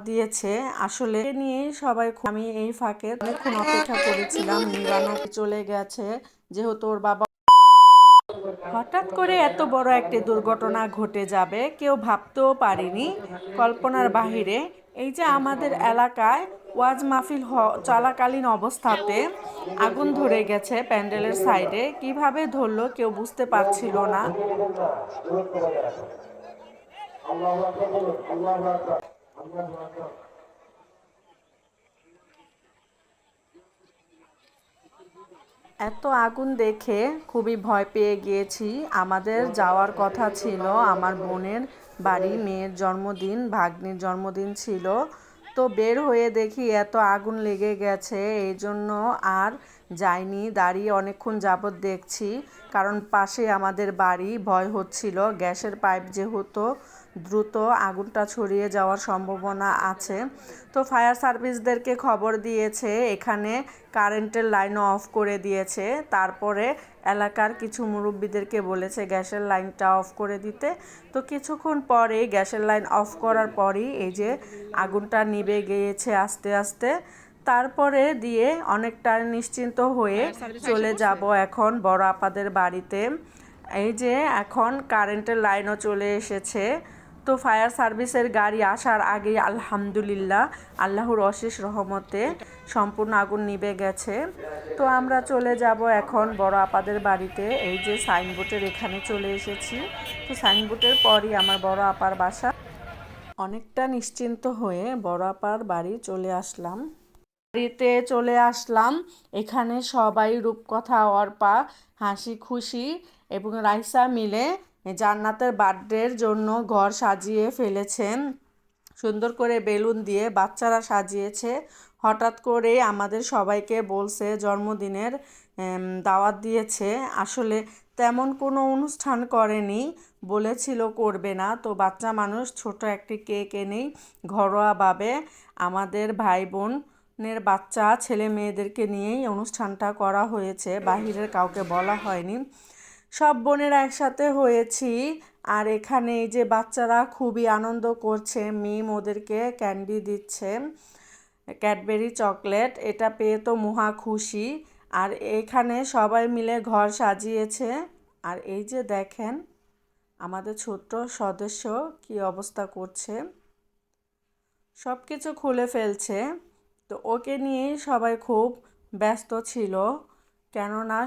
দিয়েছে আসলে নিয়ে সবাই আমি এই ফাঁকে অনেকক্ষণ অপেক্ষা করেছিলাম নিবানো চলে গেছে যেহেতু ওর বাবা হঠাৎ করে এত বড় একটি দুর্ঘটনা ঘটে যাবে কেউ ভাবতেও পারেনি কল্পনার বাহিরে এই যে আমাদের এলাকায় ওয়াজ মাহফিল চলাকালীন অবস্থাতে আগুন ধরে গেছে প্যান্ডেলের সাইডে কিভাবে ধরলো কেউ বুঝতে পারছিল না এত আগুন দেখে খুবই ভয় পেয়ে গিয়েছি আমাদের যাওয়ার কথা ছিল আমার বোনের বাড়ি মেয়ের জন্মদিন ভাগ্নির জন্মদিন ছিল তো বের হয়ে দেখি এত আগুন লেগে গেছে এই জন্য আর যাইনি দাঁড়িয়ে অনেকক্ষণ যাবৎ দেখছি কারণ পাশে আমাদের বাড়ি ভয় হচ্ছিল গ্যাসের পাইপ যেহেতু দ্রুত আগুনটা ছড়িয়ে যাওয়ার সম্ভাবনা আছে তো ফায়ার সার্ভিসদেরকে খবর দিয়েছে এখানে কারেন্টের লাইনও অফ করে দিয়েছে তারপরে এলাকার কিছু মুরব্বীদেরকে বলেছে গ্যাসের লাইনটা অফ করে দিতে তো কিছুক্ষণ পরেই গ্যাসের লাইন অফ করার পরই এই যে আগুনটা নিভে গিয়েছে আস্তে আস্তে তারপরে দিয়ে অনেকটা নিশ্চিন্ত হয়ে চলে যাব এখন বড় আপাদের বাড়িতে এই যে এখন কারেন্টের লাইনও চলে এসেছে তো ফায়ার সার্ভিসের গাড়ি আসার আগেই আলহামদুলিল্লাহ আল্লাহর অশেষ রহমতে সম্পূর্ণ আগুন নিভে গেছে তো আমরা চলে যাব এখন বড় আপাদের বাড়িতে এই যে সাইনবোর্ডের এখানে চলে এসেছি তো সাইনবোর্ডের পরই আমার বড় আপার বাসা অনেকটা নিশ্চিন্ত হয়ে বড় আপার বাড়ি চলে আসলাম বাড়িতে চলে আসলাম এখানে সবাই রূপকথা অর্পা হাসি খুশি এবং রাইসা মিলে জান্নাতের বার্থডের জন্য ঘর সাজিয়ে ফেলেছেন সুন্দর করে বেলুন দিয়ে বাচ্চারা সাজিয়েছে হঠাৎ করে আমাদের সবাইকে বলছে জন্মদিনের দাওয়াত দিয়েছে আসলে তেমন কোনো অনুষ্ঠান করেনি বলেছিল করবে না তো বাচ্চা মানুষ ছোট একটি কেক এনেই ঘরোয়াভাবে আমাদের ভাই বোনের বাচ্চা ছেলে মেয়েদেরকে নিয়েই অনুষ্ঠানটা করা হয়েছে বাহিরের কাউকে বলা হয়নি সব বোনেরা একসাথে হয়েছি আর এখানে এই যে বাচ্চারা খুবই আনন্দ করছে মিম ওদেরকে ক্যান্ডি দিচ্ছে ক্যাডবেরি চকলেট এটা পেয়ে তো মহা খুশি আর এখানে সবাই মিলে ঘর সাজিয়েছে আর এই যে দেখেন আমাদের ছোট্ট সদস্য কি অবস্থা করছে সব কিছু খুলে ফেলছে তো ওকে নিয়েই সবাই খুব ব্যস্ত ছিল কেননা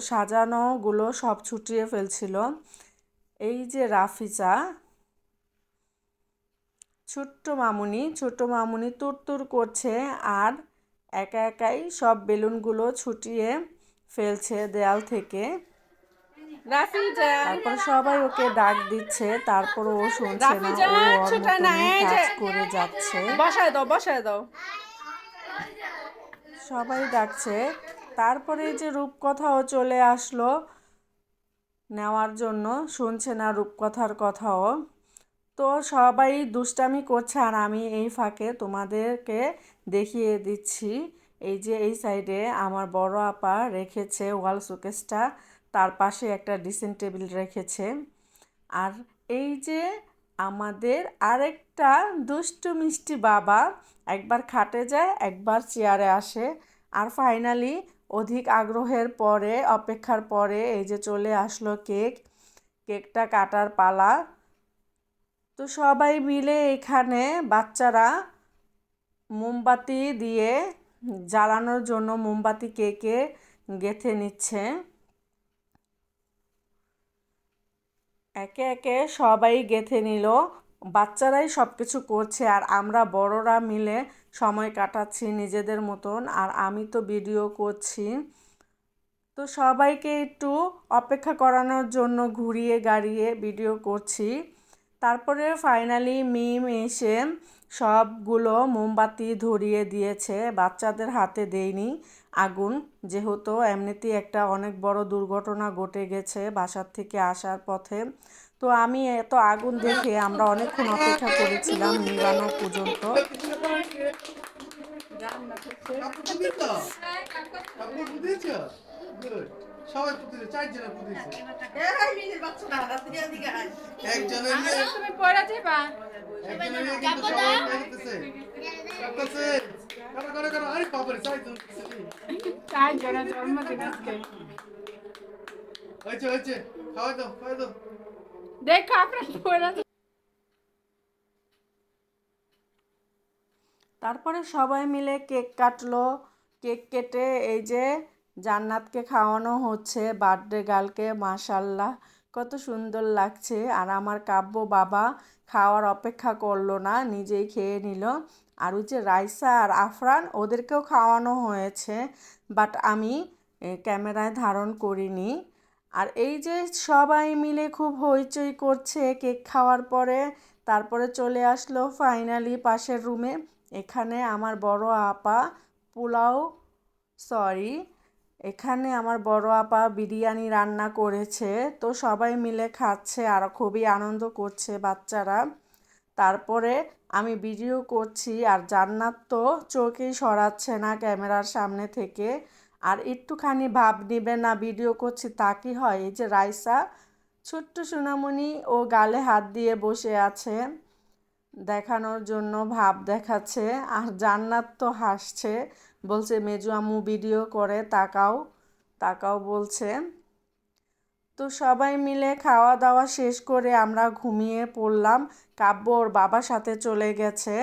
সাজানোগুলো সব ছুটিয়ে ফেলছিল এই যে রাফিজা ছোট্ট মামুনি তুরতুর করছে আর একা একাই সব বেলুনগুলো ছুটিয়ে ফেলছে দেয়াল থেকে তারপর সবাই ওকে ডাক দিচ্ছে তারপর ও শুনছে না ও ওর মতনই কাজ করে যাচ্ছে বসায় দাও সবাই ডাকছে তারপরে যে রূপকথাও চলে আসলো নেওয়ার জন্য শুনছে না রূপকথার কথাও তো সবাই দুষ্টামি করছে আর আমি এই ফাঁকে তোমাদেরকে দেখিয়ে দিচ্ছি এই যে এই সাইডে আমার বড় আপা রেখেছে ওয়াল শোকেসটা তার পাশে একটা ড্রেসিং টেবিল রেখেছে আর এই যে আমাদের আরেকটা দুষ্টু মিষ্টি বাবা একবার খাটে যায় একবার চেয়ারে আসে আর ফাইনালি অধিক আগ্রহের পরে অপেক্ষার পরে এই যে চলে আসলো কেকটা কাটার পালা তো সবাই মিলে এখানে বাচ্চারা মোমবাতি দিয়ে জ্বালানোর জন্য মোমবাতি কেকে গেঁথে নিচ্ছে একে একে সবাই গেঁথে নিল বাচ্চারাই সব কিছু করছে আর আমরা বড়রা মিলে সময় কাটাচ্ছি নিজেদের মতন আর আমি তো ভিডিও করছি তো সবাইকে একটু অপেক্ষা করানোর জন্য ঘুরিয়ে গাড়িয়ে ভিডিও করছি তারপরে ফাইনালি মিম এসে সবগুলো মোমবাতি ধরিয়ে দিয়েছে বাচ্চাদের হাতে দেয়নি আগুন যেহেতু এমনিতেই একটা অনেক বড় দুর্ঘটনা ঘটে গেছে বাসার থেকে আসার পথে তো আমি এত আগুন দেখে আমরা অনেকক্ষণ অপেক্ষা করেছিলাম নিবানো পর্যন্ত সবাই পুতিছে চারজনে পুতিছে এই মিনির বাচ্চা না রাতে দিকে একজনের নিয়ে তুমি পড়া যাবা একজনের নিয়ে কিন্তু সবাই পুতিছে কাটতেছে কাটতেছে কাটো কাটো কাটো আরে বাবারে চারজন চারজনের জন্মদিন আজকে। হয়েছে খাওয়া দাও দেখো আপনার পুরো তারপরে সবাই মিলে কেক কাটলো। কেক কেটে এই যে জান্নাতকে খাওয়ানো হচ্ছে, বার্থডে গার্লকে। মাশাল্লাহ কত সুন্দর লাগছে। আর আমার কাব্য বাবা খাওয়ার অপেক্ষা করলো না, নিজেই খেয়ে নিল। আর ওই যে রাইসা আর আফরান ওদেরকেও খাওয়ানো হয়েছে, বাট আমি ক্যামেরায় ধারণ করিনি। আর এই যে সবাই মিলে খুব হইচই করছে কেক খাওয়ার পরে। তারপরে চলে আসলো ফাইনালি পাশের রুমে। এখানে আমার বড় আপা পোলাও সরি এখানে আমার বড় আপা বিরিয়ানি রান্না করেছে। তো সবাই মিলে খাচ্ছে আর খুবই আনন্দ করছে বাচ্চারা। তারপরে আমি ভিডিও করছি আর জান্নাত তো চোখেই সরাচ্ছে না ক্যামেরার সামনে থেকে। আর একটুখানি ভাব নিবে না ভিডিও করছি তা কি হয়। এই যে রাইসা ছোট্ট সোনামণি ও গালে হাত দিয়ে বসে আছে, দেখানোর জন্য ভাব দেখাচ্ছে। আর জান্নাত তো হাসছে, বলছে মেজু আম্মু ভিডিও করে তাকাও তাকাও বলছে। তো সবাই মিলে খাওয়া দাওয়া শেষ করে আমরা ঘুমিয়ে পড়লাম। কাব্য ওর বাবার সাথে চলে গেছে,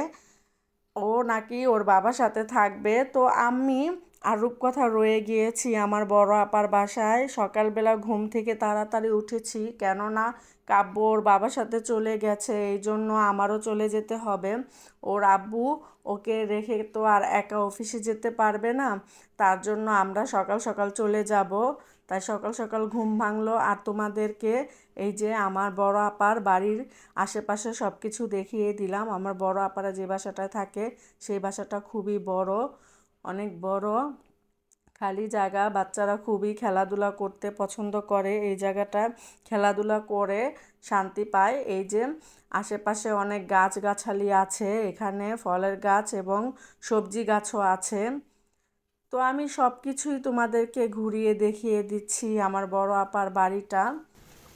ও নাকি ওর বাবার সাথে থাকবে। তো আমি আর রূপকথা রয়ে গিয়েছি আমার বড় আপার বাসায়। সকালবেলা ঘুম থেকে তাড়াতাড়ি উঠেছি, কেননা কাব্য ওর বাবার সাথে চলে গেছে, এই জন্য আমারও চলে যেতে হবে। ওর আব্বু ওকে রেখে তো আর একা অফিসে যেতে পারবে না, তার জন্য আমরা সকাল সকাল চলে যাব। তাই সকাল সকাল ঘুম ভাঙলো। আর তোমাদেরকে এই যে আমার বড় আপার বাড়ির আশেপাশে সব কিছু দেখিয়ে দিলাম। আমার বড় আপারা যে বাসাটায় থাকে সেই বাসাটা খুবই বড়, অনেক বড় খালি জায়গা। বাচ্চারা খুবই খেলাধুলা করতে পছন্দ করে, এই জায়গাটা খেলাধুলা করে শান্তি পায়। এই যে আশেপাশে অনেক গাছগাছালি আছে, এখানে ফলের গাছ এবং সবজি গাছও আছে। তো আমি সব কিছুই তোমাদেরকে ঘুরিয়ে দেখিয়ে দিচ্ছি আমার বড় আপার বাড়িটা।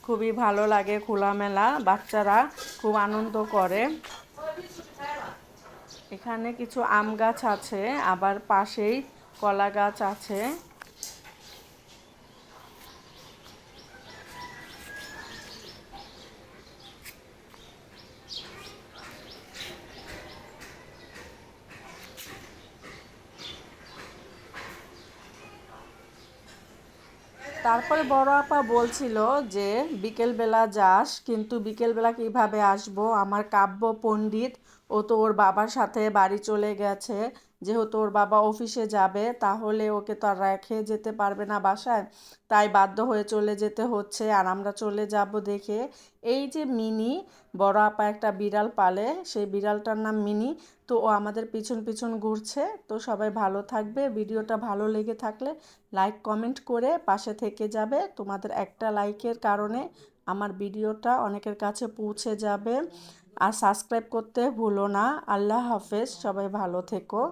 খুবই ভালো লাগে, খোলামেলা, বাচ্চারা খুব আনন্দ করে। এখানে কিছু আম গাছ আছে, আবার পাশেই কলা গাছ আছে। তারপরে বড় আপা বলছিল যে বিকেলবেলা যাস, কিন্তু বিকেলবেলা কিভাবে আসবো, আমার কাব্য পণ্ডিত ও তো ওর বাবার সাথে বাড়ি চলে গেছে। যেহেতু ওর বাবা অফিসে যাবে, তাহলে ওকে তো আর রেখে যেতে পারবে না বাসায়, তাই বাধ্য হয়ে চলে যেতে হচ্ছে। আর আমরা চলে যাব দেখে এই যে মিনি, বড় আপা একটা বিড়াল পালে, সেই বিড়ালটার নাম মিনি। তো ও আমাদের পিছন পিছন ঘুরছে। তো সবাই ভালো থাকবে, ভিডিওটা ভালো লেগে থাকলে লাইক কমেন্ট করে পাশে থেকে যাবে। তোমাদের একটা লাইকের কারণে আমার ভিডিওটা অনেকের কাছে পৌঁছে যাবে। আর সাবস্ক্রাইব করতে ভুলো না। আল্লাহ হাফেজ, সবাই ভালো থেকো।